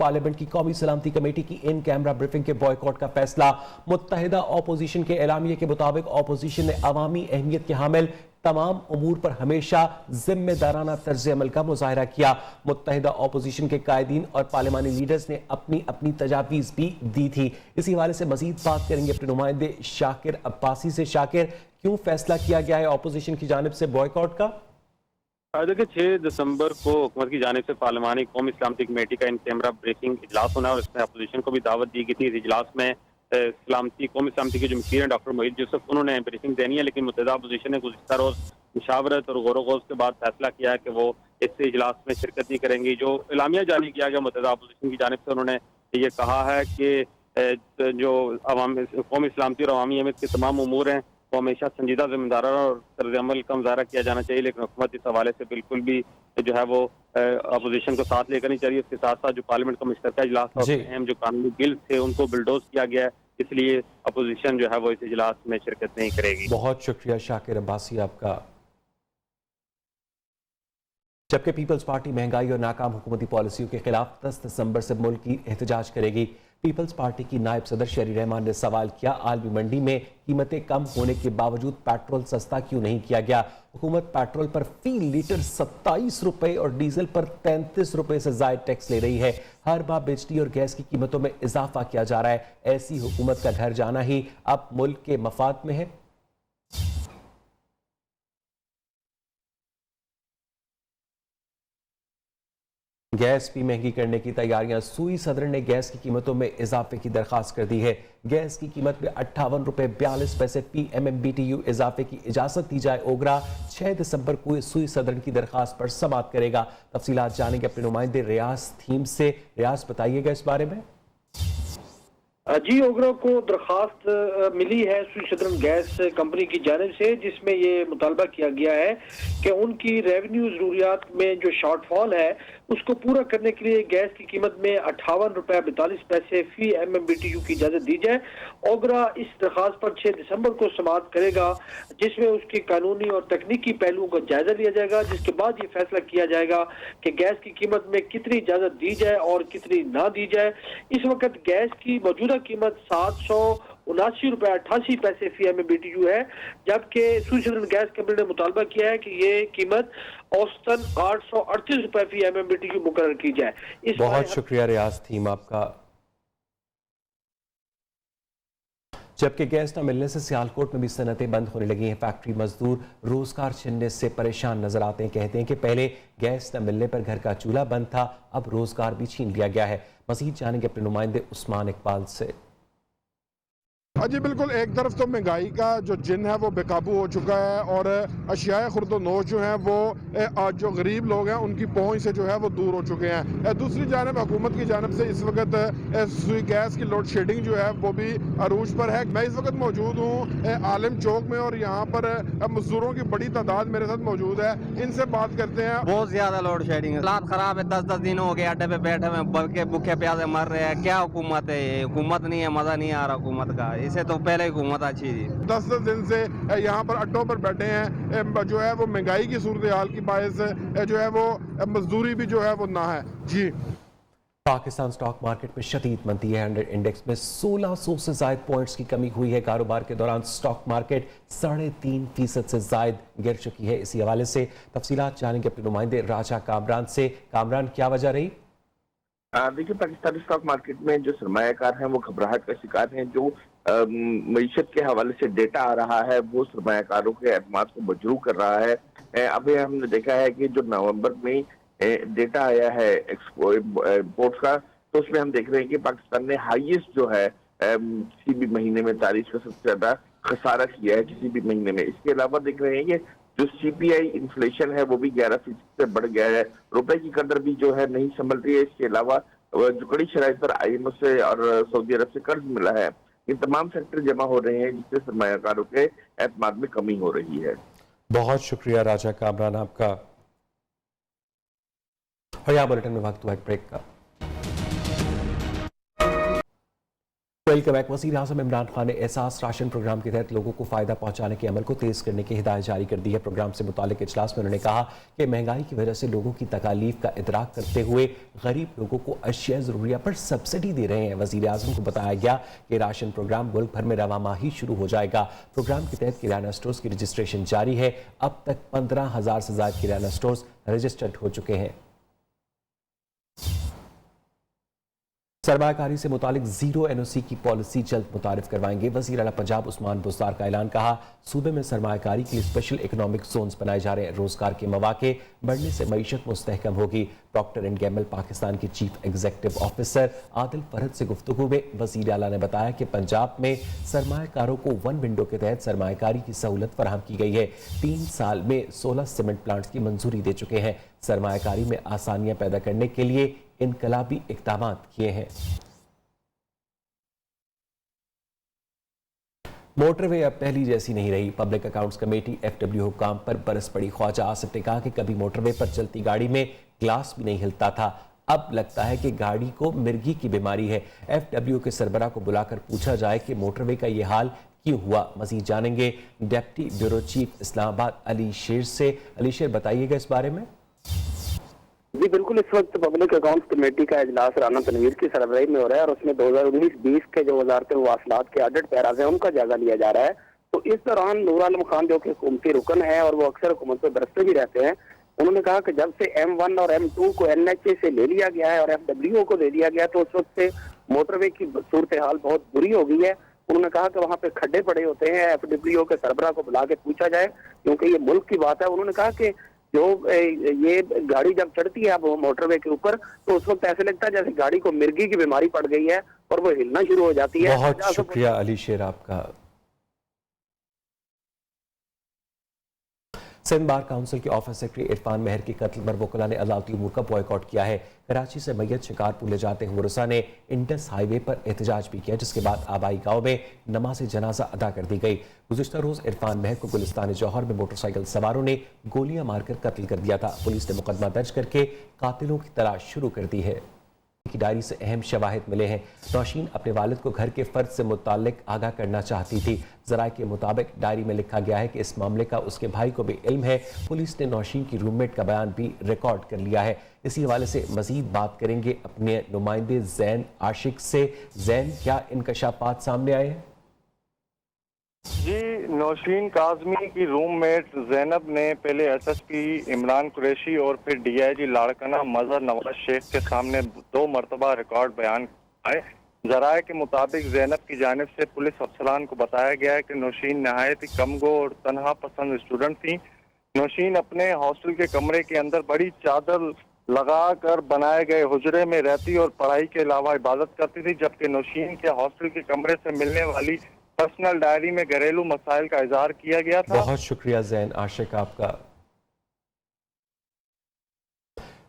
Parliament की कौमी सलामती कमेटी की इन कैमरा ब्रीफिंग के बॉयकॉट का फैसला। मुत्तहिदा अपोजिशन के एलामिये के मुताबिक अपोजिशन ने अवामी अहमियत के हामिल तमाम उमूर पर हमेशा जिम्मेदाराना तर्ज अमल का मुजाहरा किया। मुत्तहिदा अपोजिशन के कायदीन और पार्लिमानी लीडर्स ने अपनी अपनी तजावीज़ भी दी थी। इसी हवाले से मजीद बात करेंगे अपने नुमाइंदे शाकिर अब्बासी से। शाकिर, क्यों फैसला किया गया है अपोजिशन की जानिब से बॉयकॉट का? देखिए 6 दिसंबर को हुकूमत की जानिब से पार्लिमानी कौमी सलामती कमेटी का इन कैमरा ब्रीफिंग इजलास होना है और इसमें अपोजिशन को भी दावत दी गई थी। इस इजलास में कौमी सलामती के जो मुखीर हैं डॉक्टर मोहित यूसुफ, उन्होंने ब्रीफिंग देनी है, लेकिन मुत्तहिदा अपोजिशन ने गुज़िश्ता रोज़ मुशावरत और गौर व के बाद फैसला किया है कि वो इस इजलास में शिरकत नहीं करेंगी। जो एलामिया जारी किया गया मुत्तहिदा अपोजिशन की जानिब से, उन्होंने ये कहा है कि जो कौमी सलामती और अवामी अहमियत के तमाम उमूर हैं वो हमेशा संजीदा जिम्मेदाराना और तर्ज अमल का मुजाहरा किया जाना चाहिए, लेकिन हुकूमत इस हवाले से बिल्कुल भी जो है वो अपोजिशन को साथ लेकर नहीं चाहिए। उसके साथ साथ जो पार्लियामेंट का मुश्तरका इजलास था उसमें अहम जो कानूनी बिल थे उनको बिल्डोज किया गया है, इसलिए अपोजिशन जो है वो इस इजलास में शिरकत नहीं करेगी। बहुत शुक्रिया शाकिर अब्बासी आपका। जबकि पीपल्स पार्टी महंगाई और नाकाम हुकूमती पॉलिसियों के खिलाफ 10 दिसंबर से मुल्क की एहतजाज करेगी। पीपल्स पार्टी की नायब सदर शहरी रहमान ने सवाल किया, आलमी मंडी में कीमतें कम होने के बावजूद पेट्रोल सस्ता क्यों नहीं किया गया? हुकूमत पेट्रोल पर फी लीटर 27 रुपए और डीजल पर 33 रुपए से जायद टैक्स ले रही है। हर माह बिजली और गैस की कीमतों में इजाफा किया जा रहा है। ऐसी हुकूमत का घर जाना ही अब मुल्क के मफाद में है। गैस भी महंगी करने की तैयारियां। सूई सदर ने गैस की कीमतों में इजाफे की दरखास्त कर दी है। गैस की कीमत में 58 रुपए 42 पैसे फी MMBTU इजाफे की इजाजत दी जाए। ओगरा 6 दिसंबर को सूई सदर की दरखास्त पर समाअत करेगा। तफसीलात जानेंगे अपने नुमाइंदे रियाज थीम से। रियाज, बताइएगा इस बारे में। जी, ओगरा को दरखास्त मिली है सूई सदरन गैस कंपनी की जानिब से, जिसमें ये मुतालबा किया गया है कि उनकी रेवेन्यू जरूरियात में जो शॉर्टफॉल है उसको पूरा करने के लिए गैस की कीमत में 58 रुपए 42 पैसे फी MMBTU की इजाजत दी जाए। ओगरा इस दरखास्त पर 6 दिसंबर को समाअत करेगा, जिसमें उसकी कानूनी और तकनीकी पहलुओं का जायजा लिया जाएगा, जिसके बाद ये फैसला किया जाएगा कि गैस की कीमत में कितनी इजाजत दी जाए और कितनी ना दी जाए। इस वक्त गैस की मौजूदा कीमत 779 रुपए 88 पैसे फी MMBTU है, जबकि सूई सदरन गैस कंपनी ने मुतालबा किया है कि ये कीमत औसतन 838 रुपए फी MMBTU मुकर्रर की जाए। बहुत शुक्रिया रियाज थीम आपका। जबकि गैस न मिलने से सियालकोट में भी सनतें बंद होने लगी हैं। फैक्ट्री मजदूर रोजगार छिनने से परेशान नजर आते हैं। कहते हैं कि पहले गैस न मिलने पर घर का चूल्हा बंद था, अब रोजगार भी छीन लिया गया है। मजीद जानेंगे अपने नुमाइंदे उस्मान इकबाल से। जी बिल्कुल, एक तरफ तो महंगाई का जो जिन है वो बेकाबू हो चुका है और अशियाए खुर्द नोश जो हैं वो जो गरीब लोग हैं उनकी पहुंच से जो है वो दूर हो चुके हैं। दूसरी जानब हुकूमत की जानब से इस वक्त गैस की लोड शेडिंग जो है वो भी अरूज पर है। मैं इस वक्त मौजूद हूँ आलम चौक में और यहाँ पर मजदूरों की बड़ी तादाद मेरे साथ मौजूद है। इनसे बात करते हैं। बहुत ज्यादा लोड शेडिंग है, हालात खराब है। 10-10 दिन हो गए अड्डे पे बैठे हुए, बल्कि भूखे प्यासे मर रहे हैं। क्या हुकूमत है ये? हुकूमत नहीं है, मजा नहीं आ रहा हुकूमत का। इसे तो पहले हुकूमत अच्छी थी। 10 दिन से यहाँ पर अड्डों पर बैठे हैं। जो है वो महंगाई की सूरत हाल की बायस जो है वो मजदूरी भी जो है वो ना है। जी, पाकिस्तान स्टॉक मार्केट में शदीद मंदी है। 100 इंडेक्स में 1600 से जायद पॉइंट्स की कमी हुई है। कारोबार के दौरान स्टॉक मार्केट 3.5% से जायद गिर चुकी है। इसी हवाले से तफसीलात जानेंगे अपने नुमाइंदे राजा कामरान से। कामरान, क्या वजह रही? देखिए, पाकिस्तानी स्टॉक मार्केट में जो सरमायाकार हैं वो घबराहट का शिकार हैं। जो मईशत के हवाले से डेटा आ रहा है वो सरमायाकारों के एतमाद को मजरूह कर रहा है। अभी हमने देखा है कि जो नवंबर में डेटा आया है एक्सपोर्ट्स का, तो उसमें हम देख रहे हैं कि पाकिस्तान ने हाईएस्ट जो है किसी भी महीने में तारीख का सबसे ज्यादा खसारा किया है किसी भी महीने में। इसके अलावा देख रहे हैं कि जो CPI इन्फ्लेशन है वो भी 11% से बढ़ गया है। रुपए की कदर भी जो है नहीं संभल रही है। इसके अलावा जो कड़ी शराइत पर IMF से और सऊदी अरब से कर्ज मिला है, ये तमाम फैक्टर जमा हो रहे हैं, जिससे सरमायाकारों के एतमाद में कमी हो रही है। बहुत शुक्रिया राजा कामरान आपका। और यहाँ बुलेटिन में वक्त हुआ एक ब्रेक का। Welcome back. वज़ीर आज़म इमरान खान ने एहसास राशन प्रोग्राम के तहत लोगों को फ़ायदा पहुंचाने के अमल को तेज़ करने की हिदायत जारी कर दी है। प्रोग्राम से मुतालिक इजलास में उन्होंने कहा कि महंगाई की वजह से लोगों की तकालीफ का इदराक करते हुए गरीब लोगों को अशिया ज़रूरिया पर सब्सिडी दे रहे हैं। वज़ीर आज़म को बताया गया कि राशन प्रोग्राम मुल्क भर में रवा माही शुरू हो जाएगा। प्रोग्राम के तहत किराना स्टोर्स की रजिस्ट्रेशन जारी है। अब तक 15,000 से ज़्यादा किराना स्टोर्स रजिस्टर्ड हो चुके हैं। सरमायाकारी से मुतालिक जीरो एनओसी की पॉलिसी जल्द मुतारिफ करवाएंगे। वज़ीर आला पंजाब उस्मान बुज़दार का ऐलान। कहा, सूबे में सरमायाकारी के लिए स्पेशल इकोनॉमिक जोन्स बनाए जा रहे हैं। रोजगार के मौके बढ़ने से मईशत मुस्तहकम होगी। प्रॉक्टर एंड गैम्बल पाकिस्तान के chief executive officer Adil Farhad से गुफ्तगू में वज़ीर आला ने बताया कि पंजाब में सरमायाकारों को वन विंडो के तहत सरमायाकारी की सहूलत फराहम की गई है। 3 साल में 16 सीमेंट प्लांट्स की मंजूरी दे चुके हैं। सरमायाकारी में आसानियां पैदा करने के लिए इनकलाबी इक़दाम किए हैं। मोटरवे अब पहली जैसी नहीं रही। पब्लिक अकाउंट्स कमेटी FW हुकाम पर बरस पड़ी। ख्वाजा आसिफ ने कहा कि कभी मोटरवे पर चलती गाड़ी में ग्लास भी नहीं हिलता था, अब लगता है कि गाड़ी को मिर्गी की बीमारी है। FW के सरबराह को बुलाकर पूछा जाए कि मोटरवे का ये हाल क्यों हुआ। मजीद जानेंगे deputy bureau chief Islamabad Ali शेर से। अली शेर, बताइएगा इस बारे में। जी बिल्कुल, इस वक्त पब्लिक अकाउंट्स कमेटी का इजलास राना तनवीर की सरबराही में हो रहा है और उसमें 2019-20 के जो वजारत मवासलात के ऑडिट पैराज हैं उनका जायजा लिया जा रहा है। तो इस दौरान नूर आलम खान जो कि हुकूमती रुकन है और वो अक्सर हुकूमत पर बरसते भी रहते हैं, उन्होंने कहा कि जब से M1 और M2 को NHA से ले लिया गया है और FW को दे दिया गया तो उस वक्त से मोटरवे की सूरत हाल बहुत बुरी हो गई है। उन्होंने कहा कि वहाँ पे खड्डे पड़े होते हैं, FW के सरबराह को बुला के पूछा जाए क्योंकि ये मुल्क की बात है। उन्होंने कहा कि जो ये गाड़ी जब चढ़ती है अब मोटरवे के ऊपर तो उस वक्त ऐसे लगता है जैसे गाड़ी को मिर्गी की बीमारी पड़ गई है और वो हिलना शुरू हो जाती है। बहुत शुक्रिया अली शेर आपका। सिंध बार काउंसिल के ऑफिस सेक्रेटरी इरफान मेहर के कत्ल पर वकला ने अदालती उमूर का बॉयकॉट किया है। कराची से मैयत शिकारपुर ले जाते हुए मुरसा ने इंडस हाईवे पर एहतजाज भी किया, जिसके बाद आबाई गांव में नमाज जनाजा अदा कर दी गई। गुज़िश्ता रोज इरफान मेहर को गुलिस्तान जौहर में मोटरसाइकिल सवारों ने गोलियां मारकर कत्ल कर दिया था। पुलिस ने मुकदमा दर्ज करके कातिलों की तलाश शुरू कर दी है। की डायरी से अहम शवाहिद मिले हैं। नौशीन अपने वालिद को घर के फर्द से मुताल्लिक आगाह करना चाहती थी। ज़राए के मुताबिक डायरी में लिखा गया है कि इस मामले का उसके भाई को भी इल्म है। पुलिस ने नौशीन की रूममेट का बयान भी रिकॉर्ड कर लिया है। इसी हवाले से मजीद बात करेंगे अपने नुमाइंदे जैन आशिक से। जैन, क्या इनकशाफात सामने आए हैं? जी, नौशीन काज़मी की रूममेट जैनब ने पहले SSP इमरान कुरैशी और फिर DIG लाड़काना मजहर नवाज शेख के सामने 2 मरतबा रिकॉर्ड बयान आए। ज़राए के मुताबिक जैनब की जानिब से पुलिस अफसरान को बताया गया है कि नौशीन नहायत ही कमगो और तनहा पसंद स्टूडेंट थी। नौशीन अपने हॉस्टल के कमरे के अंदर बड़ी चादर लगा कर बनाए गए हुजरे में रहती और पढ़ाई के अलावा इबादत करती थी, जबकि नौशीन के हॉस्टल के कमरे से मिलने वाली पर्सनल डायरी में घरेलू मसाइल का इजहार किया गया था। बहुत शुक्रिया जैन आशिक आपका।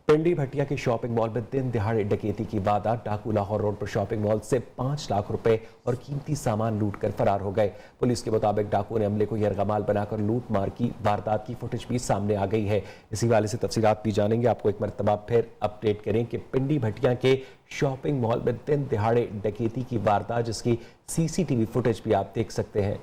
पिंडी भटिया के शॉपिंग मॉल में दिन दिहाड़े डकैती की वारदात। डाकू लाहौर रोड पर शॉपिंग मॉल से 5 लाख रुपए और कीमती सामान लूट कर फरार हो गए। पुलिस के मुताबिक डाकू ने अमले को यरगमाल बनाकर लूट मार की वारदात की फुटेज भी सामने आ गई है। इसी वाले से तफसीलात भी जानेंगे। आपको एक मरतबा फिर अपडेट करें कि पिंडी भटिया के शॉपिंग मॉल में दिन दिहाड़े डकैती की वारदात, जिसकी CCTV फुटेज भी आप देख सकते हैं।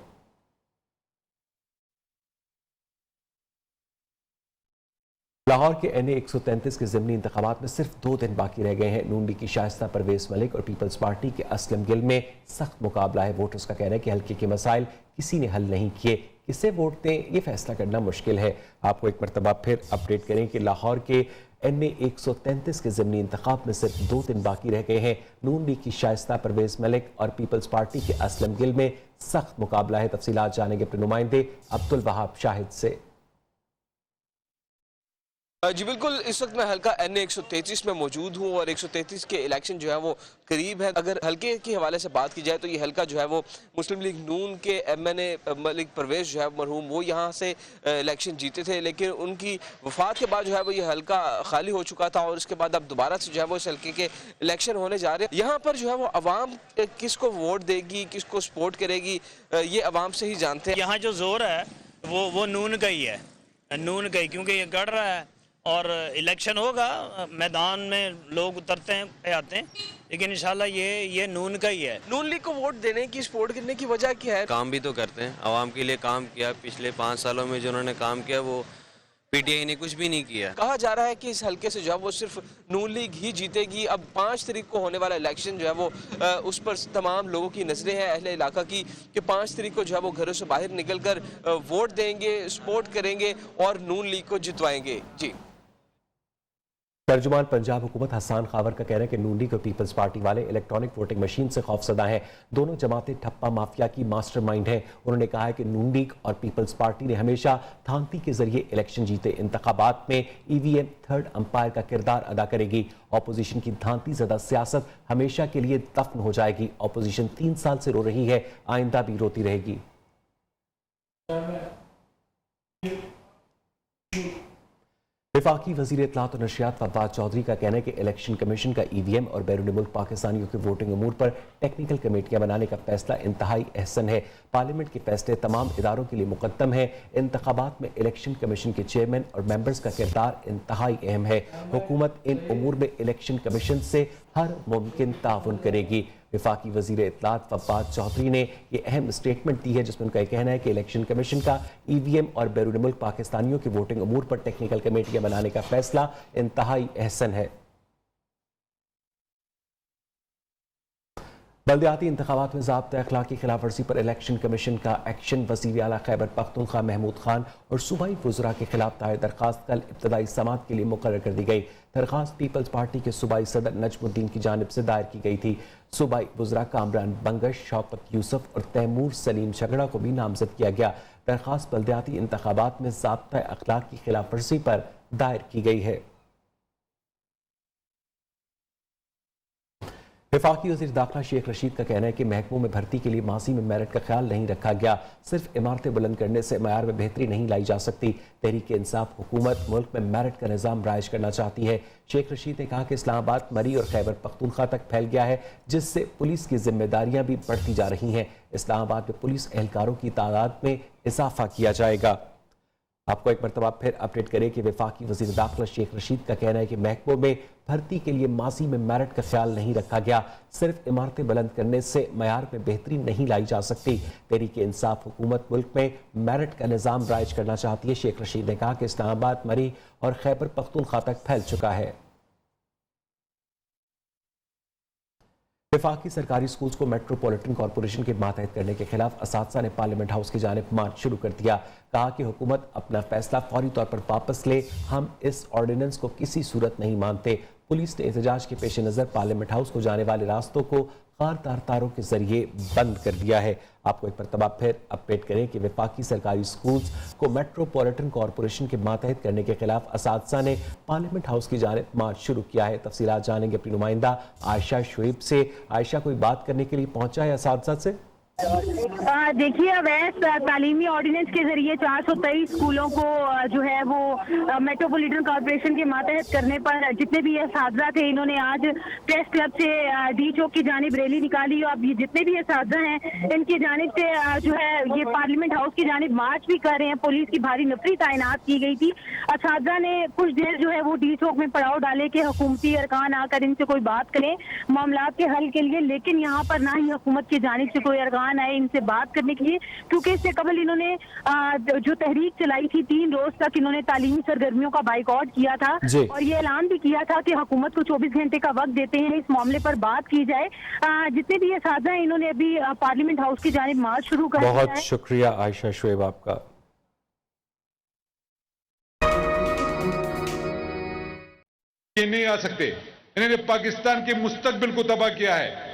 लाहौर के NA 133 के ज़िमनी इंतखाबात में सिर्फ 2 दिन बाकी रह गए हैं। नून लीग की शाइस्ता परवेज मलिक और पीपल्स पार्टी के असलम गिल में सख्त मुकाबला है। वोटर्स का कहना है कि हल्के के मसाइल किसी ने हल नहीं किए, किसे वोट दें ये फैसला करना मुश्किल है। आपको एक मरतबा फिर अपडेट करें कि लाहौर के NA 133 के ज़िमनी इंतखाब में सिर्फ 2 दिन बाकी रह गए हैं। नून लीग की शाइस्ता परवेज मलिक और पीपल्स पार्टी के असलम गिल में सख्त मुकाबला है। तफसीलात जानेंगे अपने नुमाइंदे अब्दुल वहाब शाहिद से। जी बिल्कुल, इस वक्त मैं हल्का NA 133 में मौजूद हूँ और 133 के इलेक्शन जो है वो करीब है। अगर हल्के की हवाले से बात की जाए तो ये हल्का जो है वो मुस्लिम लीग नून के MNA मलिक परवेज जो है मरहूम, वो यहाँ से इलेक्शन जीते थे, लेकिन उनकी वफात के बाद जो है वो ये हल्का खाली हो चुका था और इसके बाद अब दोबारा से जो है वो इस हल्के के इलेक्शन होने जा रहे हैं। यहाँ पर जो है वो अवाम किसको वोट देगी, किसको सपोर्ट करेगी, ये अवाम से ही जानते हैं। यहाँ जो जोर है वो नून का ही है, नून का ही, क्योंकि ये गढ़ रहा है اور الیکشن ہوگا، میدان میں لوگ اترتے ہیں آتے ہیں، لیکن انشاءاللہ یہ نون کا ہی ہے۔ نون لیگ کو ووٹ دینے کی، سپورٹ کرنے کی وجہ کیا ہے؟ کام بھی تو کرتے ہیں، عوام کے لیے کام کیا، پچھلے 5 سالوں میں جو انہوں نے کام کیا وہ پی ٹی آئی نے کچھ بھی نہیں کیا۔ کہا جا رہا ہے کہ اس حلقے سے جو ہے وہ صرف نون لیگ ہی جیتے گی۔ اب 5 تاریخ کو ہونے والا الیکشن جو ہے وہ اس پر تمام لوگوں کی نظریں ہیں، اہل علاقہ کی، کہ 5 تاریخ کو جو ہے وہ گھروں سے باہر نکل کر ووٹ دیں گے، سپورٹ کریں گے اور نون لیگ کو جتوائیں گے۔ جی ترجمان پنجاب حکومت حسان خاور کا کہنا ہے کہ نون لیگ اور پیپلز پارٹی والے الیکٹرانک ووٹنگ مشین سے خوفزدہ ہیں۔ دونوں جماعتیں ٹھپا مافیا کی ماسٹر مائنڈ ہیں۔ انہوں نے کہا ہے کہ نون لیگ اور پیپلز پارٹی نے ہمیشہ تھانتی کے ذریعے الیکشن جیتے۔ انتخابات میں ای وی ایم تھرڈ امپائر کا کردار ادا کرے گی۔ اپوزیشن کی دھانتی زدہ سیاست ہمیشہ کے لیے دفن ہو جائے گی۔ اپوزیشن 3 سال سے رو رہی ہے، آئندہ بھی روتی رہے گی۔ وفاقی وزیر اطلاعات و نشریات فواد چودھری کا کہنا ہے کہ الیکشن کمیشن کا ای وی ایم اور بیرون ملک پاکستانیوں کے ووٹنگ امور پر ٹیکنیکل کمیٹیاں بنانے کا فیصلہ انتہائی احسن ہے۔ پارلیمنٹ کے فیصلے تمام اداروں کے لیے مقدم ہیں۔ انتخابات میں الیکشن کمیشن کے چیئرمین اور ممبرز کا کردار انتہائی اہم ہے۔ حکومت ان امور میں الیکشن کمیشن سے ہر ممکن تعاون کرے گی۔ وفاقی وزیر اطلاعات فواد چودھری نے یہ اہم اسٹیٹمنٹ دی ہے جس میں ان کا یہ کہنا ہے کہ الیکشن کمیشن کا ای وی ایم اور بیرون ملک پاکستانیوں کے ووٹنگ امور پر ٹیکنیکل کمیٹیاں بنانے کا فیصلہ انتہائی احسن ہے۔ بلدیاتی انتخابات میں ضابطۂ اخلاق کی خلاف ورزی پر الیکشن کمیشن کا ایکشن۔ وزیر اعلیٰ خیبر پختونخوا محمود خان اور صوبائی وزراء کے خلاف دائر درخواست کل ابتدائی سماعت کے لیے مقرر کر دی گئی۔ درخواست پیپلز پارٹی کے صوبائی صدر نجم الدین کی جانب سے دائر کی گئی تھی۔ صوبائی وزراء کامران بنگش، شوکت یوسف اور تیمور سلیم جھگڑا کو بھی نامزد کیا گیا۔ درخواست بلدیاتی انتخابات میں ضابطۂ اخلاق کی خلاف ورزی پر دائر کی گئی ہے۔ وفاقی وزیر داخلہ شیخ رشید کا کہنا ہے کہ محکموں میں بھرتی کے لیے ماضی میں میرٹ کا خیال نہیں رکھا گیا۔ صرف عمارتیں بلند کرنے سے معیار میں بہتری نہیں لائی جا سکتی۔ تحریک انصاف حکومت ملک میں میرٹ کا نظام رائج کرنا چاہتی ہے۔ شیخ رشید نے کہا کہ اسلام آباد، مری اور خیبر پختونخوا تک پھیل گیا ہے، جس سے پولیس کی ذمہ داریاں بھی بڑھتی جا رہی ہیں۔ اسلام آباد میں پولیس اہلکاروں کی تعداد میں اضافہ کیا جائے گا۔ آپ کو ایک مرتبہ پھر اپڈیٹ کریں کہ وفاقی وزیر داخلہ شیخ رشید کا کہنا ہے کہ محکموں میں بھرتی کے لیے ماضی میں میرٹ کا خیال نہیں رکھا گیا۔ صرف عمارتیں بلند کرنے سے معیار میں بہتری نہیں لائی جا سکتی۔ تحریک انصاف حکومت ملک میں میرٹ کا نظام رائج کرنا چاہتی ہے۔ شیخ رشید نے کہا کہ اسلام آباد، مری اور خیبر پختونخوا تک پھیل چکا ہے۔ وفاقی سرکاری سکولز کو میٹروپولیٹن کارپوریشن کے ماتحت کرنے کے خلاف اساتذہ نے پارلیمنٹ ہاؤس کی جانب مارچ شروع کر دیا۔ کہا کہ حکومت اپنا فیصلہ فوری طور پر واپس لے، ہم اس آرڈیننس کو کسی صورت نہیں مانتے۔ پولیس نے احتجاج کے پیش نظر پارلیمنٹ ہاؤس کو جانے والے راستوں کو خاردار تاروں کے ذریعے بند کر دیا ہے۔ آپ کو ایک مرتبہ پھر اپڈیٹ کریں کہ وفاقی سرکاری سکولز کو میٹروپولیٹن کارپوریشن کے ماتحت کرنے کے خلاف اساتذہ نے پارلیمنٹ ہاؤس کی جانب مارچ شروع کیا ہے۔ تفصیلات جانیں گے اپنی نمائندہ عائشہ شعیب سے۔ عائشہ، کوئی بات کرنے کے لیے پہنچا ہے اساتذہ سے؟ دیکھیے، اویس تعلیمی آرڈیننس کے ذریعے 423 اسکولوں کو جو ہے وہ میٹروپولیٹن کارپوریشن کے ماتحت کرنے پر جتنے بھی اساتذہ تھے، انہوں نے آج پریس کلب سے ڈی چوک کی جانب ریلی نکالی۔ اور اب یہ جتنے بھی اساتذہ ہیں ان کی جانب سے جو ہے یہ پارلیمنٹ ہاؤس کی جانب مارچ بھی کر رہے ہیں۔ پولیس کی بھاری نفری تعینات کی گئی تھی۔ اساتذہ نے کچھ دیر جو ہے وہ ڈی چوک میں پڑاؤ ڈالے کہ حکومتی ارکان آ کر ان سے کوئی بات کریں معاملات کے حل کے لیے، لیکن یہاں پر نہ ہی حکومت کی جانب سے کوئی ارکان آئے ان سے بات کرنے کے لیے، کیونکہ اس سے قبل انہوں نے جو تحریک چلائی تھی 3 روز تک انہوں نے تعلیمی سرگرمیوں کا بائیکاٹ کیا تھا اور یہ اعلان بھی کیا تھا کہ حکومت کو 24 گھنٹے کا وقت دیتے ہیں، اس معاملے پر بات کی جائے۔ جتنے بھی اساتذہ ہیں انہوں نے ابھی پارلیمنٹ ہاؤس کی جانب مارچ شروع کر دیا ہے۔ بہت شکریہ عائشہ شعیب آپ کا۔ یہ نہیں آ سکتے، انہوں نے پاکستان کے مستقبل کو تباہ کیا ہے،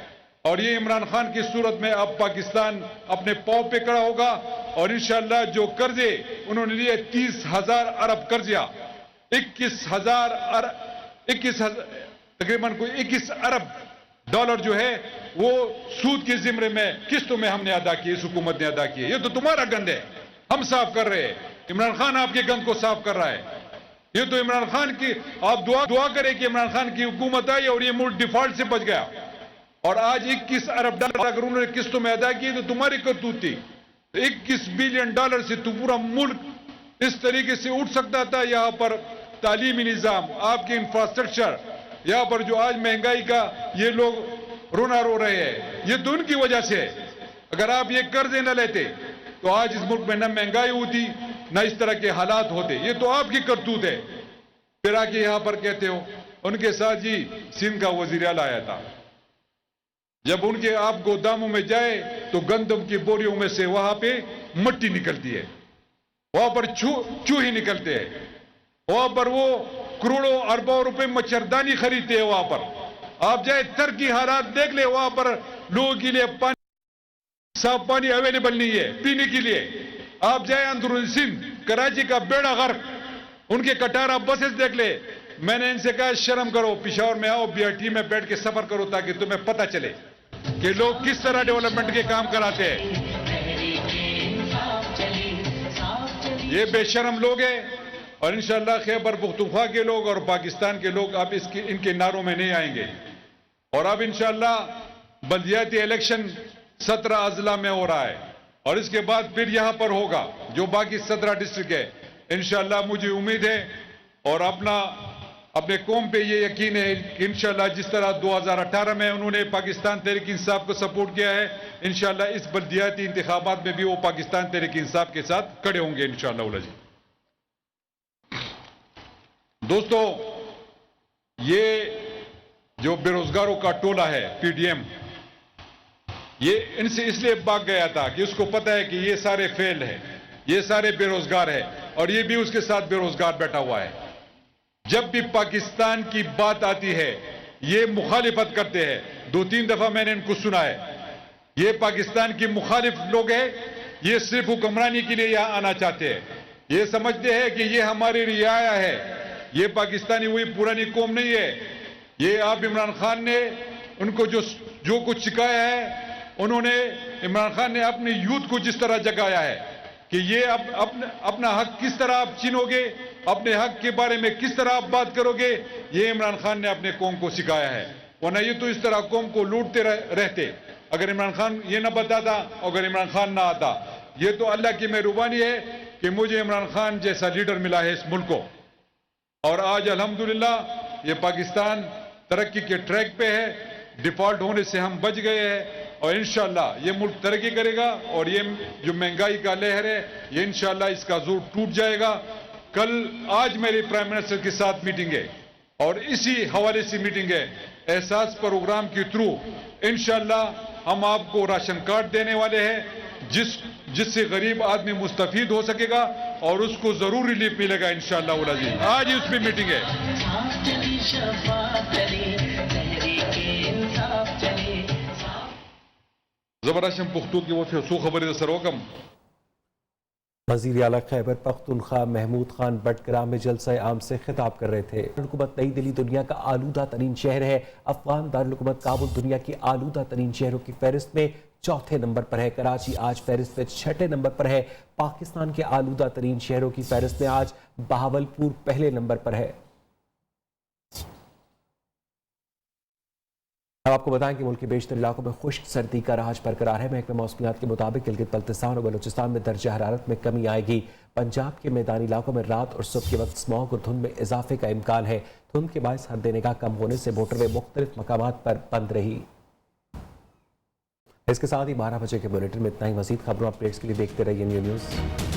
اور یہ عمران خان کی صورت میں اب پاکستان اپنے پاؤں پہ کھڑا ہوگا۔ اور انشاءاللہ جو قرضے انہوں نے لیے 30,000 ارب قرضہ، 21,000 تقریباً کوئی 21 ارب ڈالر جو ہے وہ سود کے ذمرے میں قسطوں میں ہم نے ادا کی، اس حکومت نے ادا کی۔ یہ تو تمہارا گند ہے، ہم صاف کر رہے ہیں، عمران خان آپ کے گند کو صاف کر رہا ہے۔ یہ تو عمران خان کی، آپ دعا کریں کہ عمران خان کی حکومت آئی اور یہ ملک ڈیفالٹ سے بچ گیا۔ اور آج 21 ارب ڈالر اگر انہوں نے قسطوں میں ادا کی تو تمہاری کرتوت تھی۔ 21 بلین ڈالر سے تو پورا ملک اس طریقے سے اٹھ سکتا تھا، یہاں پر تعلیمی نظام, آپ کے انفراسٹرکچر, یہاں پر جو آج مہنگائی کا یہ لوگ رونا رو رہے ہیں, یہ تو ان کی وجہ سے ہے. اگر آپ یہ قرضے نہ لیتے تو آج اس ملک میں نہ مہنگائی ہوتی نہ اس طرح کے حالات ہوتے. یہ تو آپ کی کرتوت ہے. پھر آ کے یہاں پر کہتے ہو ان کے ساتھ جی سندھ کا وزیر اعلیٰ آیا تھا, جب ان کے آپ گوداموں میں جائے تو گندم کی بوریوں میں سے وہاں پہ مٹی نکلتی ہے, وہاں پر چوہے نکلتے ہیں, وہاں پر وہ کروڑوں اربوں روپے مچھردانی خریدتے ہیں. وہاں پر آپ جائے ترکی حالات دیکھ لیں, وہاں پر لوگوں کے لیے صاف پانی اویلیبل نہیں ہے پینے کے لیے. آپ جائے اندرون سندھ, کراچی کا بیڑا غرق, ان کے کٹارا بسز دیکھ لے. میں نے ان سے کہا شرم کرو, پشاور میں آؤ, BRT میں بیٹھ کے سفر کرو تاکہ تمہیں پتہ چلے کہ لوگ کس طرح ڈیولپمنٹ کے کام کراتے ہیں. یہ بے شرم لوگ ہیں اور انشاءاللہ خیبر پختونخوا کے لوگ اور پاکستان کے لوگ اب ان کے نعروں میں نہیں آئیں گے. اور اب انشاءاللہ بلدیاتی الیکشن 17 اضلاع میں ہو رہا ہے اور اس کے بعد پھر یہاں پر ہوگا جو باقی 17 ڈسٹرکٹ ہے. انشاءاللہ مجھے امید ہے اور اپنے قوم پہ یہ یقین ہے کہ انشاءاللہ جس طرح 2018 میں انہوں نے پاکستان تحریک انصاف کو سپورٹ کیا ہے, انشاءاللہ اس بلدیاتی انتخابات میں بھی وہ پاکستان تحریک انصاف کے ساتھ کھڑے ہوں گے انشاءاللہ. دوستو, یہ جو بے روزگاروں کا ٹولہ ہے PDM, یہ ان سے اس لیے بھاگ گیا تھا کہ اس کو پتہ ہے کہ یہ سارے فیل ہیں, یہ سارے بے روزگار ہیں اور یہ بھی اس کے ساتھ بے روزگار بیٹھا ہوا ہے. جب بھی پاکستان کی بات آتی ہے یہ مخالفت کرتے ہیں. 2-3 دفعہ میں نے ان کو سنا ہے. یہ پاکستان کی مخالف لوگ ہیں, یہ صرف حکمرانی کے لیے یہاں آنا چاہتے ہیں. یہ سمجھتے ہیں کہ یہ ہماری رعایا ہے. یہ پاکستانی وہی پرانی قوم نہیں ہے. یہ آپ عمران خان نے ان کو جو کچھ سکھایا ہے, انہوں نے عمران خان نے اپنے یوتھ کو جس طرح جگایا ہے کہ یہ اپنا حق کس طرح آپ چھینو گے, اپنے حق کے بارے میں کس طرح آپ بات کرو گے, یہ عمران خان نے اپنے قوم کو سکھایا ہے. ورنہ یہ تو اس طرح قوم کو لوٹتے رہتے اگر عمران خان یہ نہ بتاتا, اگر عمران خان نہ آتا. یہ تو اللہ کی مہربانی ہے کہ مجھے عمران خان جیسا لیڈر ملا ہے اس ملک کو, اور آج الحمدللہ یہ پاکستان ترقی کے ٹریک پہ ہے. ڈیفالٹ ہونے سے ہم بچ گئے ہیں اور انشاءاللہ یہ ملک ترقی کرے گا. اور یہ جو مہنگائی کا لہر ہے یہ انشاءاللہ اس کا زور ٹوٹ جائے گا. آج میری پرائم منسٹر کے ساتھ میٹنگ ہے اور اسی حوالے سے میٹنگ ہے. احساس پروگرام کے تھرو انشاءاللہ ہم آپ کو راشن کارڈ دینے والے ہیں جس سے غریب آدمی مستفید ہو سکے گا اور اس کو ضرور ریلیف ملے گا انشاءاللہ العزیز. آج ہی اس میں میٹنگ ہے. زبرداشم پختو کی وہ سو خبر سروکم. وزیر اعلیٰ خیبر پختونخوا محمود خان بٹگرام میں جلسہ عام سے خطاب کر رہے تھے. دارالحکومت نئی دہلی دنیا کا آلودہ ترین شہر ہے. افغان دارالحکومت کابل دنیا کی آلودہ ترین شہروں کی فہرست میں 4تھے نمبر پر ہے. کراچی آج فہرست میں 6ٹھے نمبر پر ہے. پاکستان کے آلودہ ترین شہروں کی فہرست میں آج بہاولپور پہلے نمبر پر ہے. اب آپ کو بتائیں کہ ملک کے بیشتر علاقوں میں خشک سردی کا راج برقرار ہے. محکمہ موسمیات کے مطابق گلگت بلتستان اور بلوچستان میں درجہ حرارت میں کمی آئے گی. پنجاب کے میدانی علاقوں میں رات اور صبح کے وقت اسموگ اور دھند میں اضافے کا امکان ہے. دھند کے باعث حد نگاہ کم ہونے سے موٹر وے مختلف مقامات پر بند رہی. اس کے ساتھ ہی 12 بجے کے بلیٹن میں اتنا ہی. مزید خبروں اپڈیٹس کے لیے دیکھتے رہیے نیو نیوز.